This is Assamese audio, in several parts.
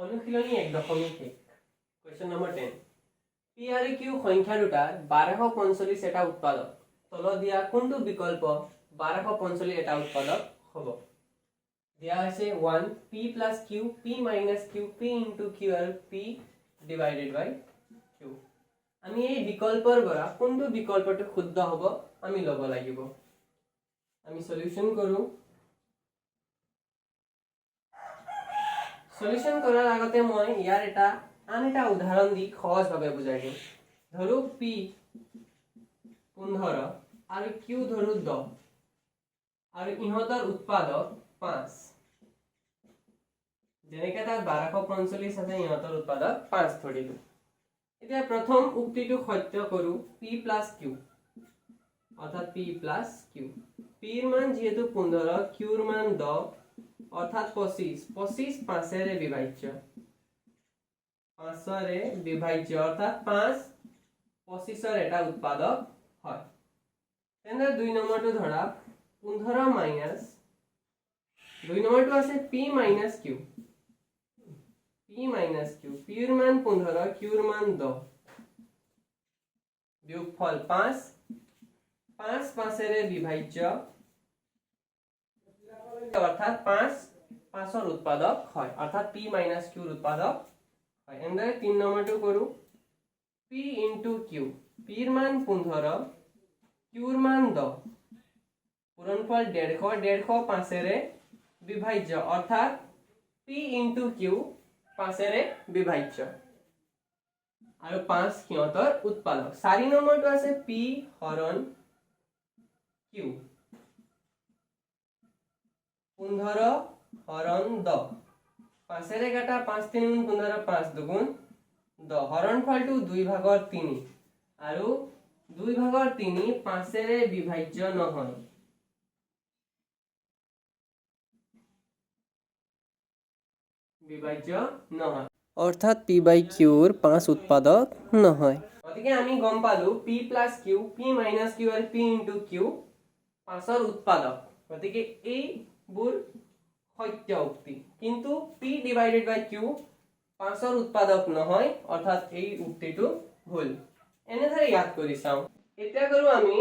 অনুশীলনী 1.1 কোয়েশ্চন নম্বর 10 পি আর কিউ সংখ্যা দুটার 1245 এটা উৎপাদক তল দিয়া কোনটো বিকল্প 1245 এটা উৎপাদক হ'ব দিয়া আছে 1 p plus q p minus q p into q are p divided by q আমি এই বিকল্পৰ পৰা কোনটো বিকল্পটো শুদ্ধ হ'ব আমি লব লাগিব আমি সলিউশন কৰো সলিউশন কৰাৰ আগতে মই ইয়াৰ এটা আন এটা উদাহৰণ দি সহজ ভাৱে বুজাই দিম ধৰো p 15 আৰু q ধৰো 10 আৰু ইহঁতৰ উৎপাদক 5 যেনেকৈ তাত 1245 আছে ইহঁতৰ উৎপাদক 5 ধৰিলো এতিয়া প্ৰথম উক্তিটো সত্য কৰো p + q অৰ্থাৎ p + q p ৰ মান যেহেতু 15 q ৰ মান 10 অর্থাৎ 25 5 এর বিভাজ্য 5 এর বিভাজ্য অর্থাৎ 5 25 এর এটা উৎপাদক হয় তেনে দুই নম্বৰটো ধৰা 15 মাইনাস দুই নম্বৰটো আছে p minus q p এর মান 15 q এর মান 10 বিয়োগফল 5 5 এর বিভাজ্য অর্থাৎ 5 5 এর উৎপাদক হয় অর্থাৎ p minus q এর উৎপাদক হয় এন্ডারে 3 নম্বরটো কৰো p into q p এর মান 15 q এর মান 10 পূরণফল 150 5 এর বিভাজ্য অর্থাৎ p into q 5 এর বিভাজ্য আৰু 5 কিয়তৰ উৎপাদক 4 নম্বৰটো আছে p হৰণ q 15 হরণ 10 5 এর কাটা 5 3 গুণ 15 5 2 10 হরণ ফলটো 2 ভাগৰ 3 আৰু 2 ভাগৰ 3 5 এৰ বিভাজ্য নহয় অৰ্থাৎ p by q ৰ 5 উৎপাদক নহয় গতিকে আমি গম পালো p plus q p minus q আৰু p into q 5 ৰ উৎপাদক গতিকে এই বুৰ সত্য উক্তি কিন্তু p divided by q 5 ৰ উৎপাদক নহয় অৰ্থাৎ এই উক্তিটো ভুল এনেদৰে ইয়াদ কৰি চাও এতিয়া কৰো আমি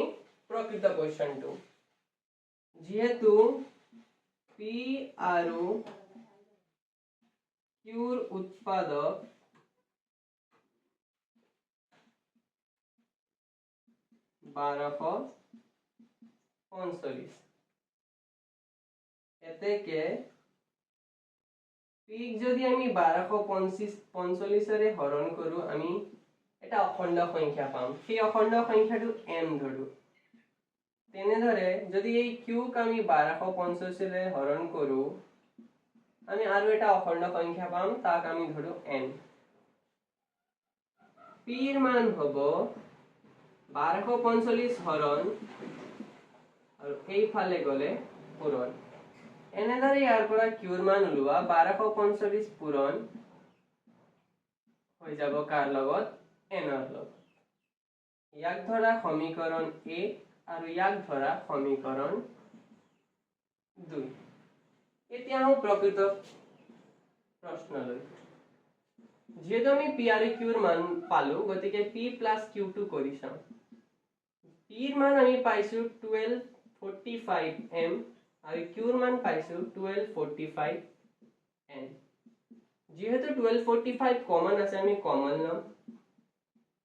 প্ৰকৃত কোৱেশ্চনটো যেহেতু p আৰু q ৰ উৎপাদক 1245 এতেকে p যদি আমি 1245 এৰে হৰণ কৰো আমি এটা অখণ্ড সংখ্যা পাম সেই অখণ্ড সংখ্যাটো m ধৰো তেনেদৰে যদি এই q ক আমি 1245 এৰে হৰণ কৰো আমি আৰু এটা অখণ্ড সংখ্যা পাম তাক আমি ধৰো n p ৰ মান হ'ব 1245 হৰণ আৰু এই ফালে গলে পূৰণ এনেদৰে ইয়াৰ পৰা q ৰ মান উলোৱা 1245 পূৰণ হৈ যাব কাৰ লগত n ৰ লগত ইয়াক ধৰা সমীকৰণ 1 আৰু ইয়াক ধৰা সমীকৰণ 2 এতিয়া আমি প্ৰকৃত প্ৰশ্নলৈ যেহেতু আমি p আৰু q ৰ মান পালো গতিকে p plus q2 কৰি চাও p ৰ মান আমি পাইছো 1245m আৰু q ৰ মান পাইছো 1245n যেহেতু 1245 কমন আছে আমি কমন লম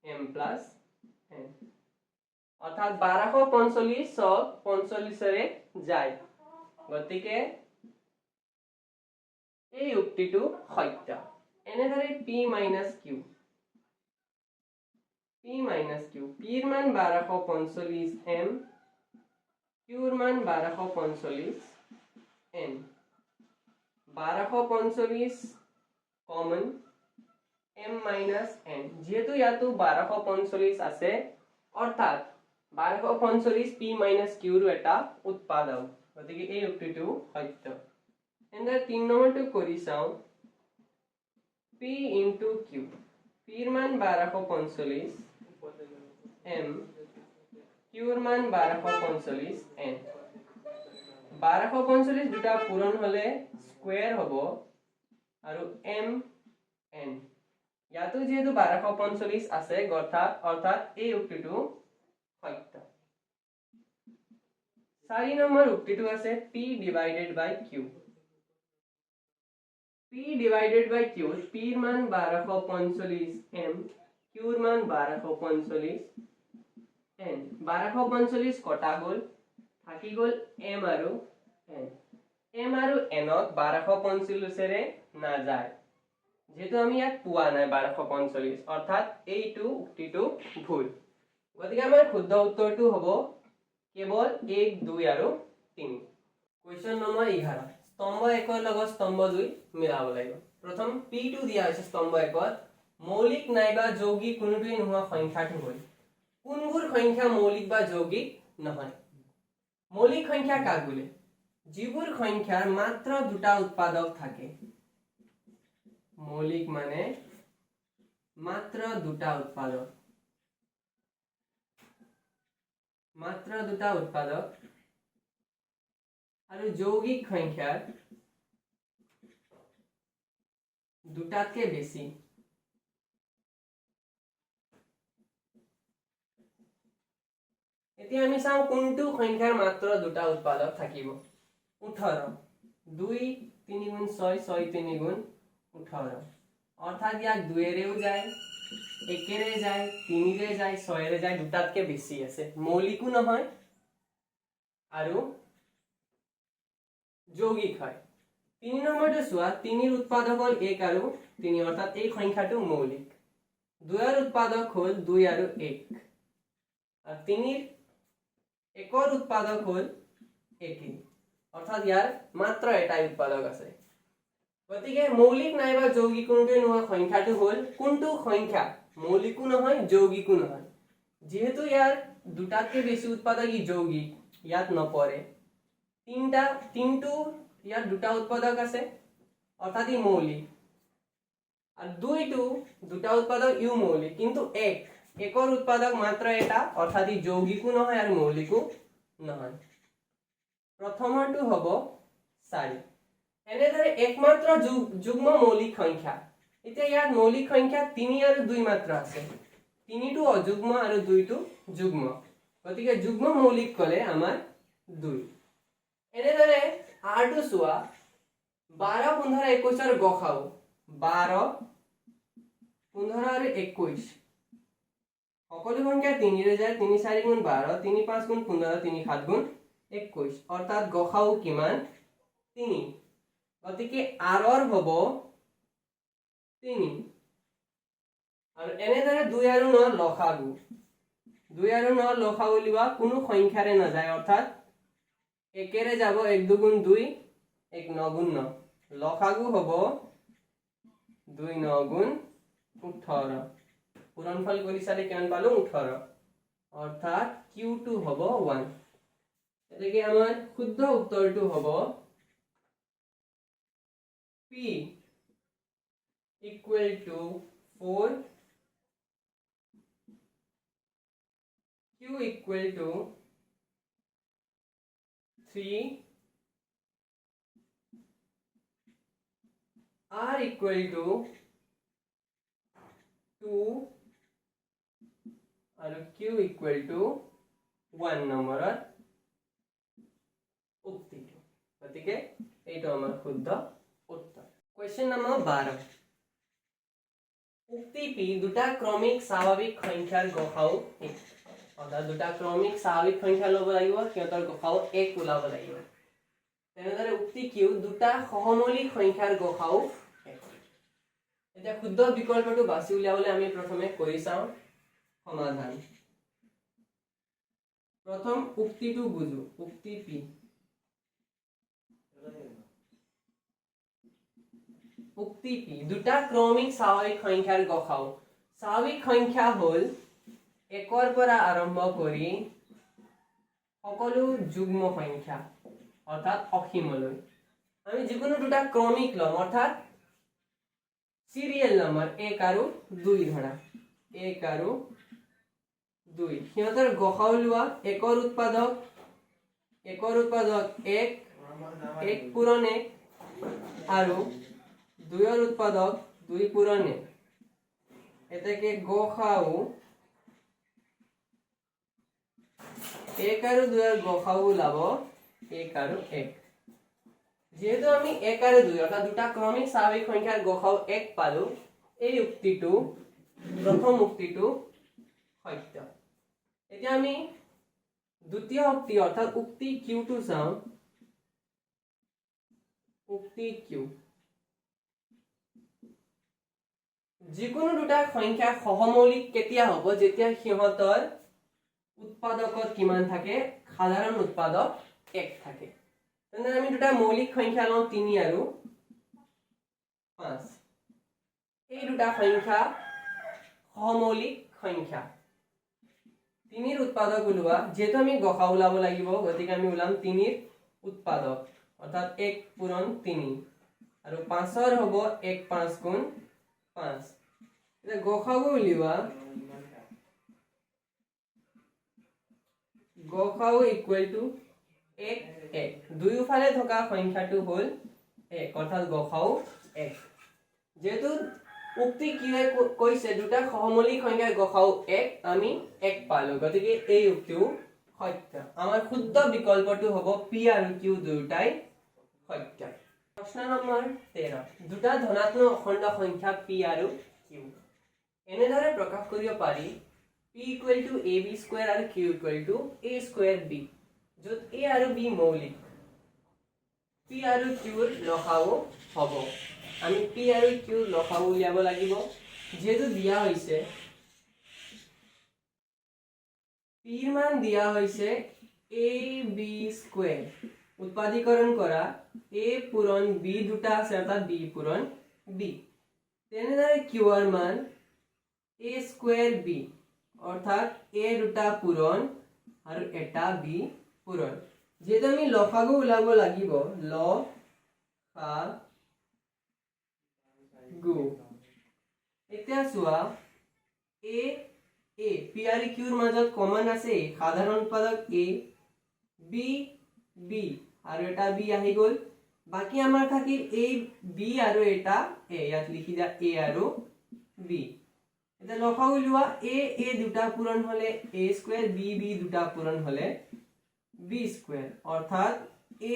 m plus n অৰ্থাৎ 1245 45 এৰে যায় গতিকে এই উক্তিটো সত্য এনেদৰে p minus q p ৰ মান 1245m q ৰ মান 1245n 1245 common m minus n যেহেতু ইয়াতো 1245 আছে অৰ্থাৎ 1245 p minus q ৰ এটা উৎপাদক গতিকে এই উক্তিটো সত্য এন্ডাৰ 3 নম্বৰটো কৰি চাও p into q p ৰ মান 1245 m q ৰ মান 1245 n 1245 দুটা পূৰণ হলে স্কয়াৰ হ'ব আৰু m যেহেতু 1245 আছে অৰ্থাৎ এই উক্তিটো সত্য। 4 নম্বৰ উক্তিটো আছে p divided by q। p divided by q, p ৰ মান 1245 m, q ৰ মান 1245 n। 1245 কটা গল, থাকি গল m আৰু n। m আৰু n ক 1245 ৰে না যায়, যেহেতু আমি ইয়াত পোৱা নাই 1245, অৰ্থাৎ এইটো উক্তিটো ভুল। গতিকে আমাৰ শুদ্ধ উত্তৰটো হ'ব কেৱল 1, 2 আৰু 3। কুৱেশ্যন নম্বৰ 11, স্তম্ভ 1 ৰ লগত স্তম্ভ 2 মিলাব লাগিব। প্ৰথম p টো দিয়া হৈছে স্তম্ভ 1ত, মৌলিক নাইবা যৌগিক কোনোটোৱেই নোহোৱা সংখ্যাটো হ'ল। কোনবোৰ সংখ্যা মৌলিক বা যৌগিক নহয়? মৌলিক সংখ্যা কাক বোলে? যিবোৰ সংখ্যাৰ মাত্ৰ দুটা উৎপাদক থাকে। মৌলিক মানে মাত্ৰ দুটা উৎপাদক, মাত্ৰ দুটা উৎপাদক। আৰু যৌগিক সংখ্যাৰ দুটাতকে বেছি। এতিয়া আমি চাওঁ কোনটো সংখ্যাৰ মাত্ৰ দুটা উৎপাদক থাকিব। 18, 2 3 গুণ 6, 6 3 গুণ 18, অৰ্থাৎ ইয়াক 2 ৰেও যায়, 1 ৰে যায়, 3 ৰে যায়, 6 ৰে যায়, দুটাতকে বেছি আছে। মৌলিকো নহয় আৰু যৌগিক হয়। 3 নম্বৰটো চোৱা, 3 ৰ উৎপাদক হ'ল 1 আৰু 3, অৰ্থাৎ এই সংখ্যাটো মৌলিক। 2 ৰ উৎপাদক হ'ল 2 আৰু 1, আৰু 3 ৰ 1 ৰ উৎপাদক হ'ল 1, অৰ্থাৎ ইয়াৰ মাত্ৰ এটাই উৎপাদক আছে। গতিকে মৌলিক নাইবা যৌগিক কোনোটোৱেই নোহোৱা সংখ্যাটো হ'ল কোনটো সংখ্যা মৌলিকো নহয় যৌগিকো নহয়। যেহেতু ইয়াৰ দুটাতকে বেছি উৎপাদক ই যৌগিক, ইয়াত নপৰে। তিনটো ইয়াৰ দুটা উৎপাদক আছে, অৰ্থাৎ ই মৌলিক। আৰু 2টো দুটা উৎপাদক ইও মৌলিক, কিন্তু 1ৰ উৎপাদক মাত্ৰ এটা, অৰ্থাৎ ই যৌগিকো নহয় আৰু মৌলিকো নহয়। প্ৰথমৰটো হ'ব 4। এনেদৰে একমাত্ৰ যুগ্ম মৌলিক সংখ্যা। এতিয়া ইয়াত মৌলিক সংখ্যা 3 আৰু 2 মাত্ৰ আছে। 3টো অযুগ্ম আৰু 2টো যুগ্ম, গতিকে যুগ্ম মৌলিক ক'লে আমাৰ 2। এনেদৰে আৰটো চোৱা, 12, 15, 21 ৰ গসাউ 12, 15 আৰু 21, সকলো সংখ্যা 3 ৰে যায়। 3 4 গুণ 12, 3 5 গুণ 15, 3 7 গুণ 21, অৰ্থাৎ গসাউ কিমান? 3। গতিকে আৰৰ হ'ব 3। আৰু এনেদৰে 2 আৰু 9 লসাগু, 2 আৰু 9 লসাগু উলিওৱা কোনো সংখ্যাৰে নাযায়, অৰ্থাৎ 1 ৰে যাব, 1 2 গুণ 2, 1 9 গুণ 9, লসাগু হ'ব 2 9 গুণ 18। পূৰণফল কৰি চালে কিমান পালো? 18, অৰ্থাৎ Q2 হ'ব 1। এতেকে আমাৰ শুদ্ধ উত্তৰটো হ'ব P equal to 4, Q equal to 3, R equal to 2, আৰু Q equal to 1 নম্বৰৰ উক্তিটো। গতিকে এইটো আমাৰ শুদ্ধ উত্তৰ। কুৱেশ্যন নম্বৰ 12, উক্তি P দুটা ক্ৰমিক স্বাভাৱিক সংখ্যাৰ গসাউ 1, অৰ্থাৎ দুটা ক্ৰমিক স্বাভাৱিক সংখ্যা ল'ব লাগিব, সিহঁতৰ গসাউ 1 ওলাব লাগিব। তেনেদৰে উক্তি Q দুটা সহমৌলিক সংখ্যাৰ গসাউ 1। এতিয়া শুদ্ধ বিকল্পটো বাছি উলিয়াবলৈ আমি প্ৰথমে কৰি চাওঁ সমাধান। প্ৰথম উক্তিটো বুজো, উক্তি P। উক্তি P দুটা ক্ৰমিক স্বাভাৱিক সংখ্যাৰ গসাউ। স্বাভাৱিক সংখ্যা হ'ল 1 ৰ পৰা আৰম্ভ কৰি সকলো যুগ্ম সংখ্যা, অৰ্থাৎ অসীমলৈ। আমি যিকোনো দুটা ক্ৰমিক লম, অৰ্থাৎ সিৰিয়াল নাম্বাৰ 1 আৰু 2 ধৰা, 1 আৰু 2, সিহঁতৰ গসাউ লোৱা। 1 ৰ উৎপাদক 1, 1 পূৰণ 1, আৰু 2 ৰ উৎপাদক 2 পূৰণ 1। এটাকে গসাউ 1 আৰু 2 এৰ গসাউ ওলাব 1 আৰু 1 যেহেতু আমি 1 আৰু 2 অর্থাৎ দুটা ক্রমিক স্বাভাবিক সংখ্যার গসাউ 1 পালো এই উক্তিটো প্রথম উক্তিটো সত্য এতিয়া আমি দ্বিতীয় উক্তি অর্থাৎ উক্তি কিউটো চাও উক্তি কিউ যিকোনো দুটা সংখ্যা সহমৌলিক কেতিয়া হ'ব যেতিয়া সিহঁতৰ উৎপাদকত কিমান থাকে সাধারণ উৎপাদক 1 থাকে তেনে আমি দুটা মৌলিক সংখ্যা লওঁ 3 আৰু 5 এই দুটা সংখ্যা সহমৌলিক সংখ্যা 3 ৰ উৎপাদক ওলোৱা যেহেতু আমি গসা ওলাব লাগিব গতিকে আমি ওলাম 3 ৰ উৎপাদক অৰ্থাৎ 1 পূৰণ 3 আৰু 5 ৰ হ'ব 1 5 গুণ 5 এটা গসাগু উলিওয়া গসাগু ইকুয়াল টু 1 1 দুয়োফালে থকা সংখ্যাটো হল 1 অর্থাৎ গসাগু 1 যেহেতু উক্তি কিয়ে কৈছে দুটা সহমৌলিক সংখ্যাৰ গসাগু 1 আমি 1 পালো গতিকে এই উক্তিও সত্য আমাৰ শুদ্ধ বিকল্পটো হ'ব p আৰু q দুটাই সত্য প্ৰশ্ন নম্বৰ 13 দুটা ধনাত্মক অখণ্ড সংখ্যা p আৰু q এনেদৰে প্ৰকাশ কৰিব পাৰি p = ab² আৰু q = a²b যত a আৰু b মৌলিক p আৰু q ৰ লসাগু হ'ব আমি p আৰু q লসাগু উলিয়াব লাগিব যেহেতু দিয়া হৈছে p ৰ মান দিয়া হৈছে ab² উৎপাদীকৰণ কৰা a পূৰণ b দুটা আছে অৰ্থাৎ b পূৰণ b তেনেদৰে q ৰ মান a²b অৰ্থাৎ a দুটা পূৰণ আৰু এটা b পূৰণ যেহেতু আমি লসাগু ওলাব লাগিব লসাগু এতিয়া চোৱা a p আৰু q ৰ মাজত কমন আছে সাধাৰণ উৎপাদক a b b আৰু এটা b আহি গল বাকি আমাৰ থাকিল a b আৰু এটা a ইয়াত লিখি যা a আৰু b এটা লসাগু লোৱা a দুটা পূরণ হলে a² b দুটা পূরণ হলে b² অর্থাৎ a²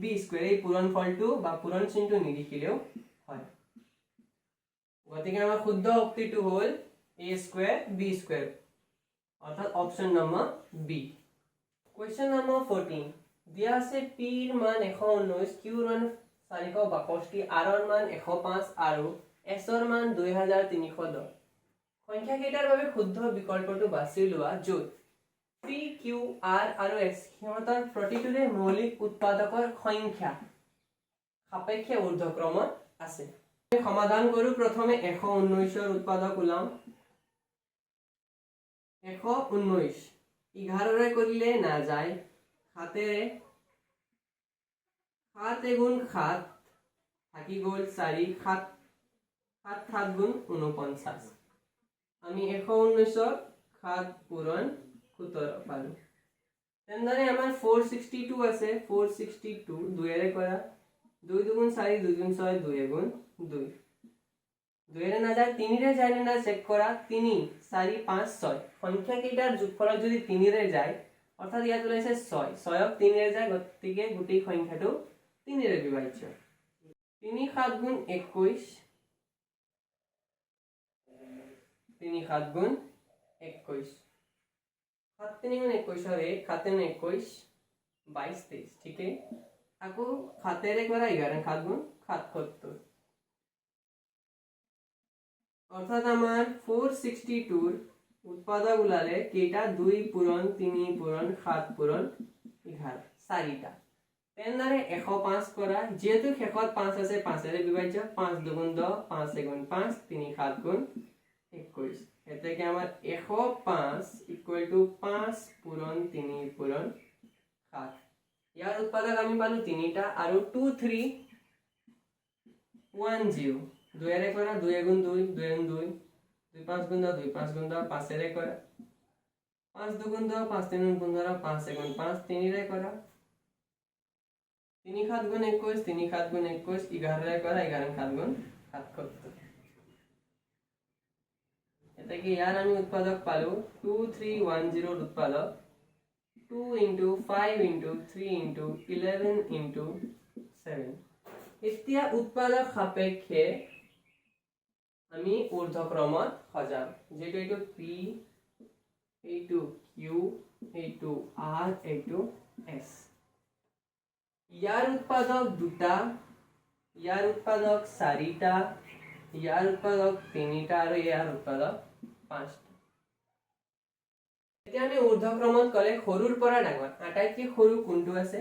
b² এই পূরণফলটো বা পূরণ চিহ্নটো নিলিখিলেও হয় গতিকে আমাৰ শুদ্ধ উক্তিটো হল a² b² অৰ্থাৎ option number b Question number 14 দিয়া আছে p ৰ মান 119 q ৰ মান 462 r ৰ মান 105 আৰু s ৰ মান 2310 সংখ্যা কেইটাৰ বাবে শুদ্ধ বিকল্পটো বাছি লোৱা যত p q r আৰু s সিহঁতৰ প্ৰতিটোৰে মৌলিক উৎপাদকৰ সংখ্যা সাপেক্ষে ঊৰ্ধ্বক্ৰমত আছে সমাধান কৰো প্ৰথমে 119 ৰ উৎপাদক ওলাম 119 11 কৰিলে না যায় 7 গুণ 7 থাকি গল 4 7 7 গুণ 49 আমি 119 7 পূরণ 17 পালো তেনদৰে আমাৰ 462 আছে 462 2 এৰে কৰা 2 দুগুণ 4 2 গুণ 6 2 গুণ 2 2 এৰে না যায় 3 ৰে যায় না চেক কৰা 3 4 5 6 সংখ্যা কেইটাৰ যোগফলত যদি 3 ৰে যায় অৰ্থাৎ ইয়াত ওলাইছে 6 6ক 3 ৰে যায় গতিকে গোটেই সংখ্যাটো 3 ৰে বিভাজ্য 3 7 গুণ 21 3 7 গুণ 21 7 3 গুণ 21 रे 7 গুণ 21 22 23 ঠিক আছে আকৌ 7 ৰে কৰা 11 7 গুণ 77 অর্থাৎ আমার 462 উৎপাদক ওলালে কেইটা 2 পূরণ 3 পূরণ 7 পূরণ 11 চাৰিটা তেনদৰে 105 কৰা যেহেতু শেষত 5 আছে 5 ৰে বিভাজ্য 5 দুগুণ 10 5 গুণ 5 3 7 গুণ 21 এতেকে আমাৰ 105 5 পূৰণ 3 পূৰণ 7 ইয়াৰ উৎপাদক আমি পালো 3টা আৰু 2 3 1 0 2 এৰে কৰা 2 গুণ 2 2 গুণ 2 2 5 গুণ 2 5 গুণ 5 এৰে কৰা 5 2 গুণ 2 5 3 গুণ 15 5 গুণ 5 3 ৰে কৰা 3 7 গুণ 21 3 7 গুণ 21 11 ৰে কৰা 11 7 গুণ 77 গতিকে ইয়াৰ আমি উৎপাদক পালো 2310 উৎপাদক 2 into 5 into 3 into 11 into 7 এতিয়া উৎপাদক সাপেক্ষে আমি ঊৰ্ধ্বক্ৰমত সজাম যেটো এইটো p এইটো q এইটো r এইটো s ইয়াৰ উৎপাদক দুটা ইয়াৰ উৎপাদক চাৰিটা ইয়াৰ উৎপাদক তিনিটা আৰু ইয়াৰ উৎপাদক পাঁচটা এতিয়া আমি ঊৰ্ধ্বক্ৰমত কলে সৰুৰ পৰা ডাঙৰ আটাইতকৈ সৰু কোনটো আছে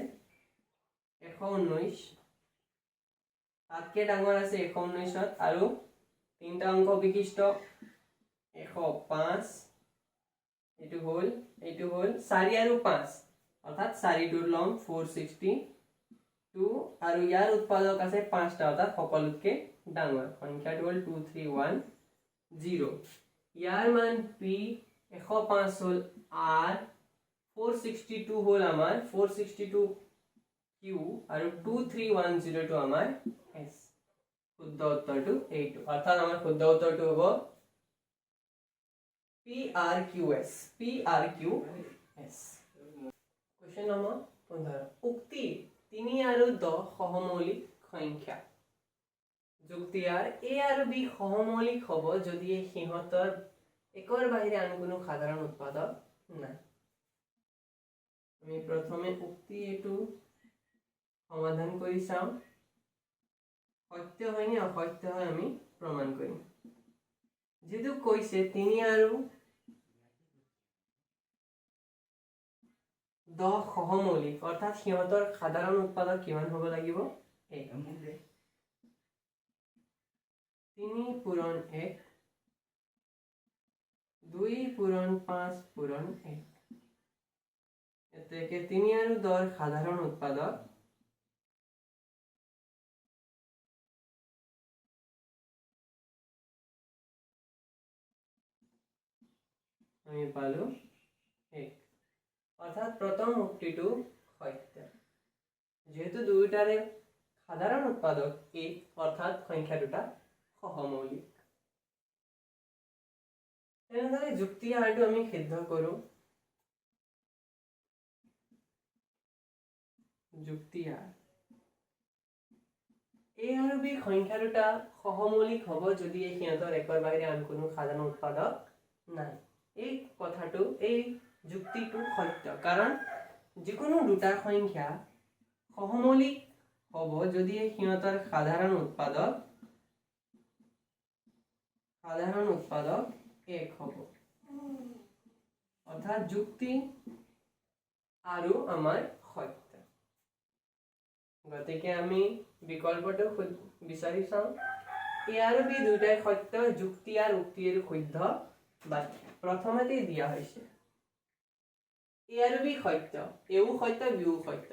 119 তাতকৈ ডাঙৰ আছে 119ত আৰু তিনটা অংক বিশিষ্ট 105 এইটো হল 4 আৰু 5 অৰ্থাৎ 4 টোৰ লম 462 আৰু ইয়াৰ উৎপাদক আছে 5টা অৰ্থাৎ সকলোতকৈ ডাঙৰ সংখ্যাটো হল 2310 ইয়াৰ মান p 105 হল r 462 হল আমাৰ 462 q আৰু 2310 টো আমাৰ s শুদ্ধ উত্তৰটো এইটো অৰ্থাৎ আমাৰ শুদ্ধ উত্তৰটো হ'ব PRQS PRQS কোৱেশ্চন নম্বৰ 15 উক্তি 3 আৰু 10 সহমৌলিক সংখ্যা যুক্তিয়াৰ a আৰু b সহমৌলিক হ'ব যদি সিহঁতৰ একৰ বাহিৰে আন কোনো সাধাৰণ উৎপাদক নাই আমি প্ৰথমে উক্তি এটো সমাধান কৰি চাও সত্য হয় নি অসত্য হয় আমি প্ৰমাণ কৰিম যেটো কৈছে 3 আৰু 10 সহমৌলিক অৰ্থাৎ সিহঁতৰ সাধাৰণ উৎপাদক কিমান হ'ব লাগিব 1 3 পূৰণ 1 2 পূৰণ 5 পূৰণ 1 এতেকে 3 আৰু 10 সাধাৰণ উৎপাদক আমি পালো 1 অৰ্থাৎ প্ৰথম উক্তিটো সত্য যেহেতু দুইটাৰে সাধাৰণ উৎপাদক 1 অৰ্থাৎ সংখ্যা দুটা সহমৌলিক এনেদৰে যুক্তি আৰটো আমি সিদ্ধ কৰো যুক্তি আৰ a আৰু b সংখ্যা দুটা সহমৌলিক হ'ব যদি সিহঁতৰ একৰ বাহিৰে আন কোনো সাধাৰণ উৎপাদক নাই এই কথাটো এই যুক্তিটো সত্য কাৰণ যিকোনো দুটা সংখ্যা সহমৌলিক হ'ব যদি সিহঁতৰ সাধাৰণ উৎপাদক 1 হ'ব অৰ্থাৎ যুক্তি আৰু আমাৰ সত্য গতিকে আমি বিকল্পটো বিচাৰি চাও a আৰু b দুইটাই সত্য যুক্তি আৰু উক্তিৰ শুদ্ধ বাক্য প্ৰথমতে দিয়া হৈছে a আৰু b সত্য এও সত্য বিও সত্য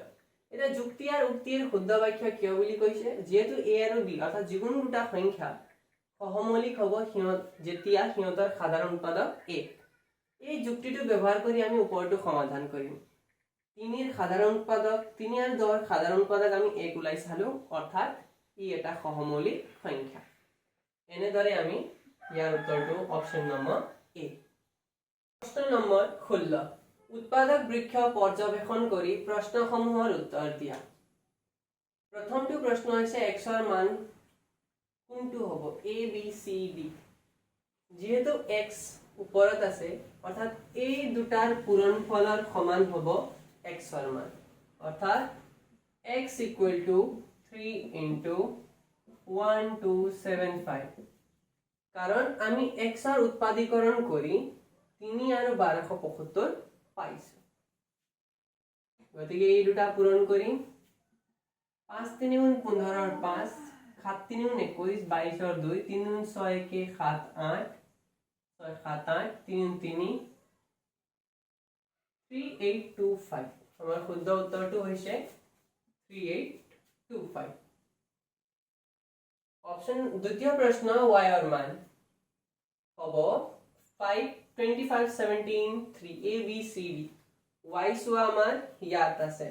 এটা যুক্তি আৰু উক্তিৰ শুদ্ধ বাক্য কিয় বুলি কৈছে যেহেতু a আৰু b অৰ্থাৎ যিকোনো দুটা সংখ্যা সহমৌলিক হ'ব যেতিয়া সিহঁতৰ সাধাৰণ উৎপাদক 1 এই যুক্তিটো ব্যৱহাৰ কৰি আমি ওপৰটো সমাধান কৰিম 3 এর সাধারণ উৎপাদক 3 আর 10 এর সাধারণ উৎপাদক আমি 1 উলাই চালো অর্থাৎ ই এটা সহমৌলিক সংখ্যা এনেদৰে আমি ইয়াৰ উত্তৰটো অপচন নম্বৰ এ প্ৰশ্ন নম্বৰ 16 উৎপাদক বৃক্ষ পৰ্যবেক্ষণ কৰি প্ৰশ্নসমূহৰ উত্তৰ দিয়া প্ৰথমটো প্ৰশ্ন হৈছে x ৰ মান কোনটো হ'ব a b c d যেহেতু x ওপৰত আছে অৰ্থাৎ এই দুটাৰ পূৰণফলৰ সমান হ'ব x ৰ মান অৰ্থাৎ x equal to 3 into 1275 কাৰণ আমি x ৰ উৎপাদীকৰণ কৰি 3 আৰু 1275 পাইছো গতিকে এই দুটা পূৰণ কৰিম 5 3 15 ৰ 5 7 3 21 22 ৰ 2 3 6 के 7 8 6 7 8 3 3 3825 আমাৰ শুদ্ধ উত্তৰটো হৈছে 3825 অপচন দ্বিতীয় প্ৰশ্ন y ৰ মান হ'ব 5 25 17 3 a b c d y সোয়া আমাৰ ইয়াত আছে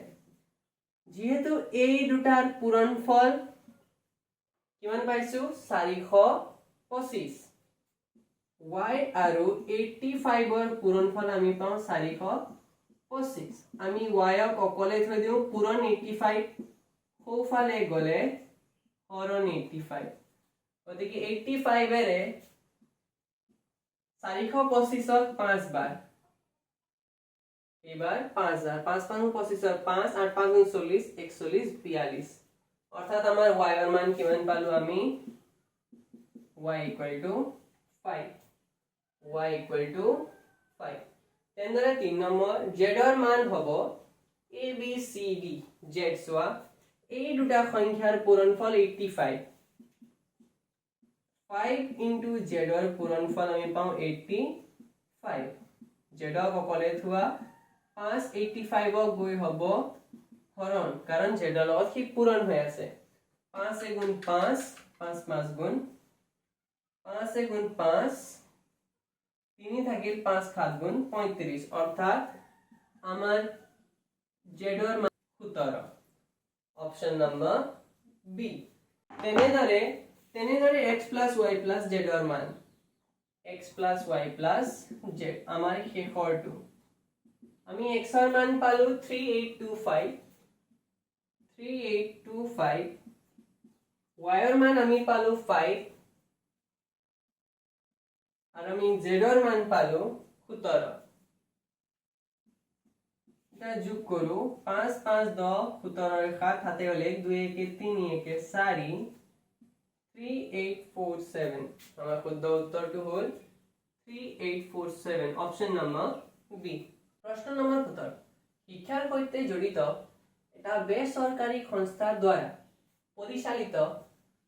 যেহেতু এই দুটাৰ পূৰণফল কিমান পাইছো 425 y আৰু 85ৰ পূৰণফল আমি পাওঁ 425 আমি y ক অকলে থৈ দিও পূৰণ 85 সোঁফালে গলে হৰণ 85 গতিকে 85 এৰে 425ক 5 বাৰ এবাৰ 5000 5 5 25 5 8 5 40 41 42 অর্থাৎ আমার y এর মান কিমান পালো আমি y equal to 5 y equal to 5 তেনদৰে 3 number z এর মান হ'ব a b c d z সোয়া এই দুটা সংখ্যাৰ পূৰণফল 85 5 into z এৰ পূৰণফল আমি পাওঁ 85 z ক অকলে থোৱা 5 85 ক গৈ হ'ব হৰণ কাৰণ z ৰ লগত কি পূৰণ হৈ আছে 5 গুণ 5 5 5 গুণ 5 গুণ 5 3 থাকিল 5 7 গুণ 35 অর্থাৎ আমার z এর মান 17 অপশন নাম্বার বি তেনেদৰে x plus y plus z এৰ মান x plus y plus z আমাৰ শেষৰটো আমি x এর মান পালো 3825 y এর মান আমি পালো 5 আর আমি z এর মান পালো 17 এটা যোগ করো 5 5 10 17 এর 7 হাতে হলে 2 1 3 1 4 3847 আমার শুদ্ধ উত্তরটো হল 3847 অপশন নাম্বার বি প্রশ্ন নম্বর 17 শিক্ষাৰ সৈতে জড়িত এটা বেসৰকাৰী সংস্থাৰ দ্বাৰা পৰিচালিত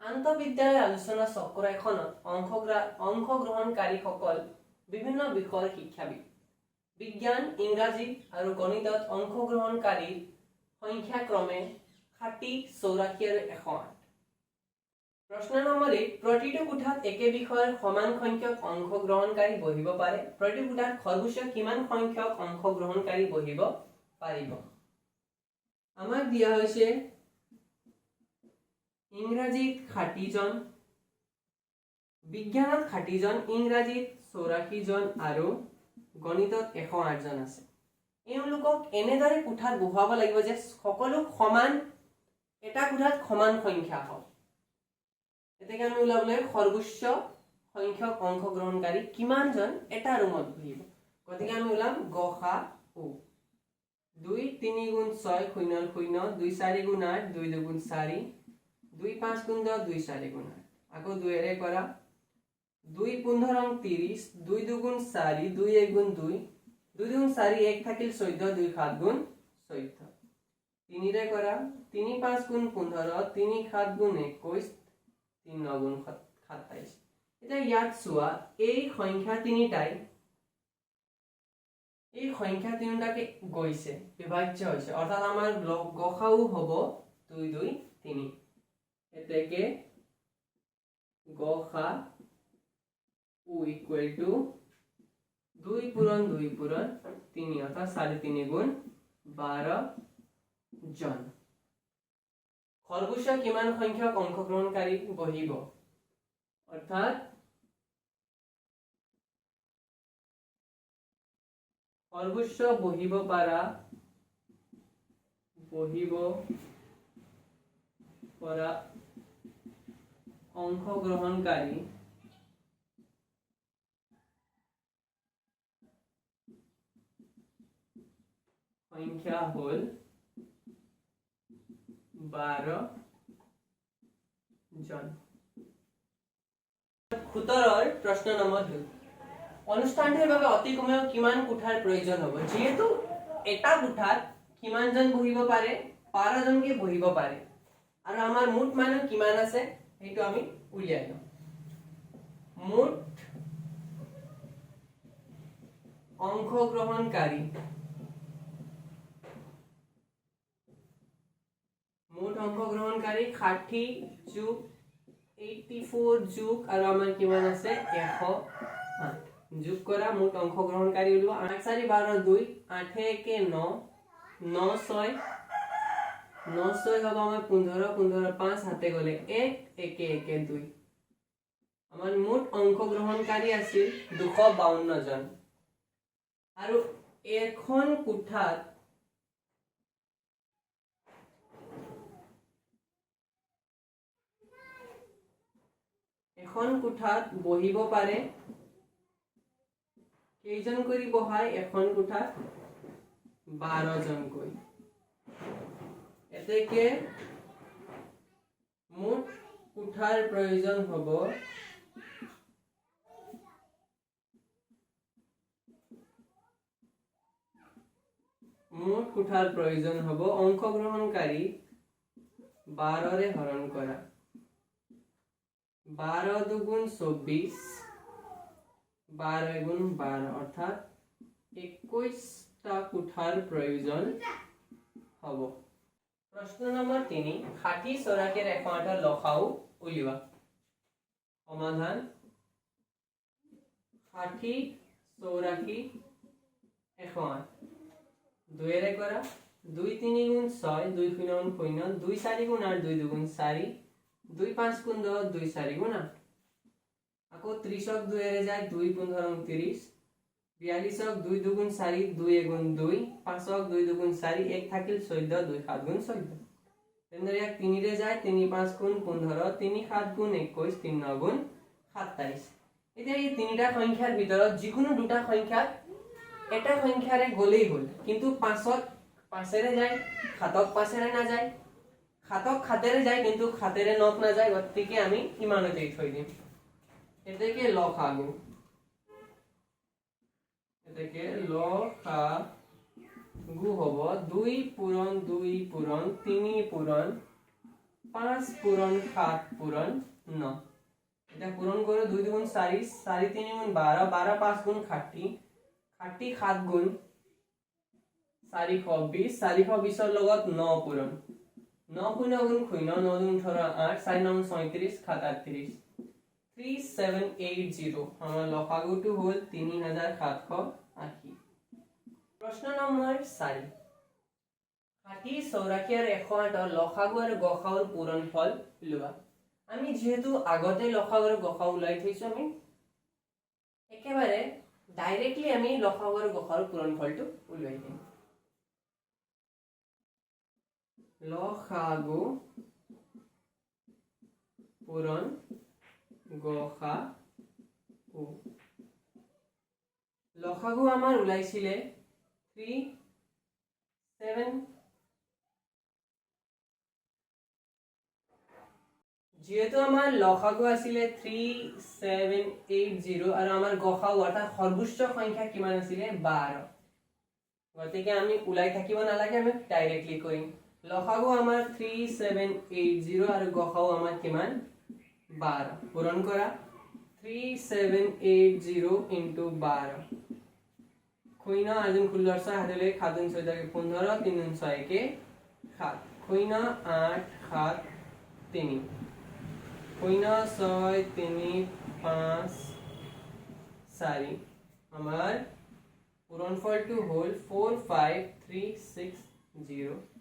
আন্তঃবিদ্যালয় আলোচনা চক্ৰ এখনত অংশগ্ৰহণকাৰীসকল বিভিন্ন বিষয়ৰ শিক্ষাবিদ বিজ্ঞান ইংৰাজী আৰু গণিতত অংশগ্ৰহণকাৰীৰ সংখ্যা ক্ৰমে 60 84 আৰু 108 প্ৰশ্ন নম্বৰ 1 প্ৰতিটো কোঠাত একে বিষয়ৰ সমান সংখ্যক অংশগ্ৰহণকাৰী বহিব পাৰে প্ৰতিটো কোঠাত সৰ্বোচ্চ কিমান সংখ্যক অংশগ্ৰহণকাৰী বহিব পাৰিব আমাক দিয়া হৈছে ইংৰাজীত 60 জন বিজ্ঞানত 60 জন ইংৰাজীত 84 জন আৰু গণিতত 108 জন আছে এওঁলোকক এনেদৰে কোঠাত বহাব লাগিব যে সকলো সমান এটা কোঠাত সমান সংখ্যা হয় এতেকে আমি উলাবলৈ সৰ্বোচ্চ সংখ্যক অংশগ্ৰহণকাৰী কিমান জন এটা ৰুমত বহিব গতিকে আমি উলাম গসা উ 2 3 গুণ 6 0 0 2 4 গুণ 8 2 2 গুণ 4 2 5 গুণ 10 2 4 গুণ 8 আকৌ 2 এৰে কৰা 2 15 30 2 2 গুণ 4 2 1 গুণ 2 2 গুণ 4 1 থাকিল 14 2 7 গুণ 14 3 ৰে কৰা 3 5 গুণ 15 3 7 গুণ 21 3 9 গুণ 27 এটা ইয়াত চোৱা এই সংখ্যা তিনিটাই এই সংখ্যা তিনিটাকে গৈছে বিভাজ্য হৈছে অৰ্থাৎ আমাৰ গসাউ হ'ব 2 2 3 এতেকে গসা উ ইকুয়াল টু 2 পূরণ 2 পূরণ 3 অর্থাৎ 3.5 গুণ 12 জন সর্বোচ্চ কিমান সংখ্যক অংশগ্রহণকারী বহিব অর্থাৎ সর্বোচ্চ বহিব পারা অংশগ্রহণকারী সংখ্যা হল 12 জন 17 প্রশ্ন নম্বৰ 2 অনুষ্ঠানটিৰ বাবে অতি কমেও কিমান কোঠাৰ প্ৰয়োজন হ'ব যেহেতু এটা কোঠাত কিমান জন বহিব পাৰে 12 জনকে বহিব পাৰে আৰু আমাৰ মুঠ মানুহ কিমান আছে এইটো আমি উলিয়াই লওঁ মুঠ অংশগ্ৰহণকাৰী 60 যোগ 84 যোগ আৰু আমাৰ কিমান আছে 108 যোগ কৰা মুঠ অংশগ্ৰহণকাৰী উলিওৱা 8 4 12 2 8 1 9 9 6 9 6 হ'ব আমাৰ 15 15 5 হাতে গলে 1 1 1 2 আমাৰ মুঠ অংশগ্ৰহণকাৰী আছিল 252 জন আৰু এখন কোঠাত বহিব পাৰে কেইজন কৰি বহাই এখন কোঠাত 12 জনকৈ এতেকে মুঠ কোঠাৰ প্ৰয়োজন হ'ব অংশগ্ৰহণকাৰী 12 ৰে হৰণ কৰা 12 দুগুণ 24 12 গুণ 12 অৰ্থাৎ 21টা কোঠাৰ প্ৰয়োজন হ'ব। প্ৰশ্ন নম্বৰ 3 60 84 108 লসাউ উলিওৱা। সমাধান 60 84 108 2 ৰে কৰা 2 3 গুণ 6 2 0 গুণ 0 2 4 গুণ 8 2 2 গুণ 4 2 5 গুণ 10 2 4 গুণ 8 আকৌ 30ক 2 ৰে যায় 2 15 29 42ক 2 2 গুণ 4 2 গুণ 2 5ক 2 2 গুণ 4 1 থাকিল 14 2 7 গুণ 14 তেনে ইয়াক 3 ৰে যায় 3 5 গুণ 15 3 7 গুণ 21 3 9 গুণ 27 এতিয়া এই তিনিটা সংখ্যাৰ ভিতৰত যিকোনো দুটা সংখ্যা এটা সংখ্যাৰে গলেই হল কিন্তু 5ক 5 ৰে যায় 7ক 5 ৰে না যায় 7ক 7 ৰে যায় কিন্তু 7 ৰে 9ক না যায় গতিকে আমি ইমানতেই থৈ দিম এতেকে লসাগু হ'ব 2 পূৰণ 2 পূৰণ 3 পূৰণ 5 পূৰণ 7 পূৰণ 9 এটা পূৰণ কৰো 2 2 4 4 3 গুণ 12 12 5 গুণ 60 60 7 গুণ 420 420 ৰ লগত 9 পূৰণ 9 গুণ 9 গুণ 9 গুণ 18 8 4 9 37 37 3780 আমাৰ লসাগুটো হ'ল 3780। প্ৰশ্ন নম্বৰ 4 60 84 আৰু 108 লসাগু আৰু গসাউৰ পূৰণফল লোৱা। আমি যেহেতু আগতে লসাগু আৰু গসাউ ওলাই থৈছো আমি একেবাৰে ডাইৰেক্টলি আমি লসাগু আৰু গসাউৰ পূৰণফলটো উলিয়াই দিম। লসাগু পূৰণ গসাউ লসাগু আমাৰ ওলাইছিলে 3 7 যেহেতু আমাৰ লসাগু আছিলে 3780 আৰু আমাৰ গসাউ অৰ্থাৎ সৰ্বোচ্চ সংখ্যা কিমান আছিলে 12 গতিকে আমি উলাই থাকিব নালাগে আমি ডাইৰেক্টলি কৰিম লসাগু আমাৰ 3780 আৰু গসাউ আমাৰ কিমান 12 পূৰণ কৰা 3780 into 12 শূন্য আজুন 16 হাতলৈ 7 গুণ 14 15 3 গুণ 6 কে 7 শূন্য 8 7 3 শূন্য 6 3 5 4 আমাৰ পূৰণফলটো হ'ল 45360